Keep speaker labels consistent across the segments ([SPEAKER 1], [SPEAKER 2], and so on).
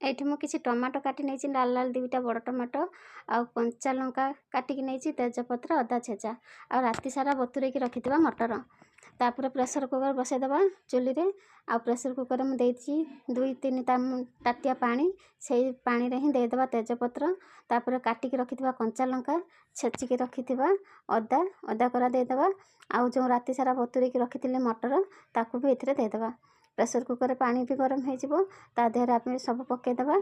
[SPEAKER 1] एठी मु किछि टमाटो काटी नहीं लाल लाल दुईटा बड़ टमाटो आउ कंचा लंका काटिकी नहीं तेजपत्र अदा छेचा आ राति सारा बतुरे रखि मटर तापर प्रेसर कुकर बसईदे चुली रे आ प्रेसर कुकर में देती 2-3 ताटिया पानी से पानी रे ही देदेबा तेजपत्र तापर काटिकी रखि कंचा लंका छेचिकी रखि अदा अदा करा देदेबा आउ जो राति सारा बतुरे रखी मटर ताकू भी एथिरे देदेबा प्रेसर कुकर पानी भी गरम हो ता देहर आप सब पकईदेबा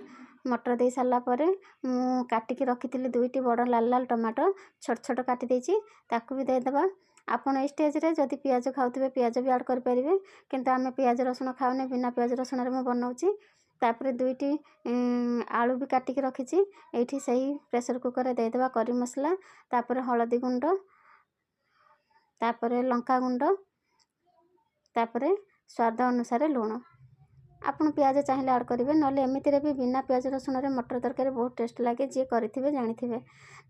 [SPEAKER 1] मटर दे सारा पर मु काटिकी रखी 2टी बड़ लाल लाल टमाटो छोट छोट काटी देछि ताकू भी देदेबा आपण ए स्टेज रे जदि पियाज खाउथिबे पियाज भी ऐड कर परिबे किंतु आमे पियाज रसुण खाउने बिना पियाज रसुण रे मु बनाउछि तापर 2टी आलू भी काटिकी रखिछि एठी सही प्रेसर कुकर रे देदेबा करी मसला तापर हळदी गुंड तापर लंका गुंड तापर स्वाद अनुसार लुण आपन पियाज चाहिए ऐड करेंगे ना एमती भी बिना पियाज रसुण रे मटर तरकारी बहुत टेस्ट लगे जी करेंगे जानी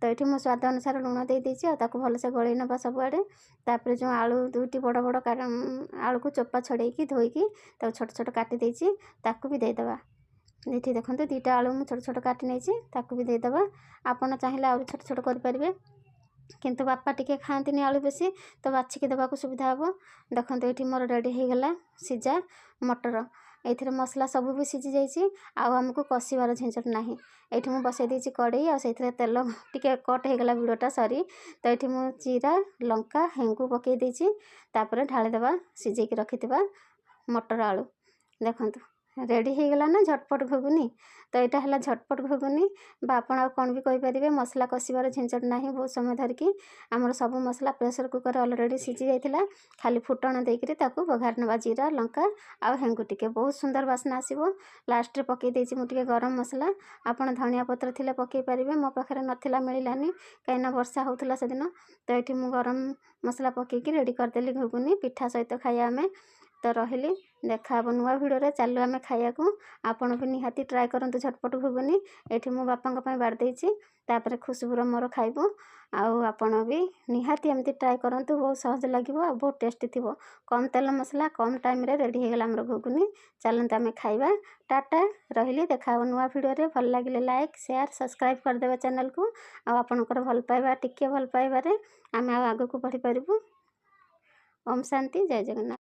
[SPEAKER 1] तो ये मुझे स्वाद अनुसार लुण दे देती भलसे गलई नवा सबुआड़े तापर जो आलू 2टी बड़ बड़ आलू को चोपा छड़ेकी धोईकी छोट छोट काटी देछि ताकू भी देदेबा ये देखो 2टा आलू मुझे छोट छोट काटी नहीं भी देदेबा आपन चाहिए आलू छोट छोट करेंगे किंतु बापा टिके खाती आलू बेसी तो बाछिकी देवाक सुविधा हे देखो ये मोर रेडी हो गला सीजा मटर ये मसला सब भी सीझी जाइए आमको कषिबार झंझट ना ये मुझे बसई देती कड़े आते तेल टिके कट हो गला भिडटा सरी तो ये मुझे जीरा लंका हेंगू पकई देती ढालीदेवा सीझेक रखि मटर आलू देखो रेडी हो गला ना झटपट घुगुनी तो यहाँ है झटपट घुगुनी बापण आ कौन भी कहींपारे मसला कषिबार झंझट ना बहुत समय धरिकी आमर सब मसला प्रेसर कुकर अलरेडी सीझी जाइए खाली फुटण देकर बघार नवा जीरा लंका आ हेंगू टिके बहुत सुंदर बास्ना आसो लास्ट रे पकई देछि मुझे गरम मसला आपन धनिया पत्र थिले पकई पारिबे मो पाखरे नथिला मिलिलानी कहीं वर्षा होउथला से दिन तो ये मुझे गरम मसला पकईकी रेडी करदेली घुगुनी पिठा सहित खाइया आमे तो रही देखा नुआ भिडियो चलू आम खाया को आपण भी निहाती ट्राए करंतु झटपट घुगुनी ये मो बापा बाढ़ तापर खुशबुर मोर खाइबू आपण भी निहाती एमती ट्राए करंतु बहुत सहज लगे बहुत टेस्टी थी कम तेल मसला कम टाइम रे रेडी हो गला आमर घुगुनी चलते आम खाइबा टाटा रही देखा नुआ भिडियो भल लगे लाइक शेयर सब्सक्राइब करदे चैनल को आपणकर भल पाइबा टिके भल पाइबारे आम आगू बढ़ी पारिबू। ओम शांति जय जगन्नाथ।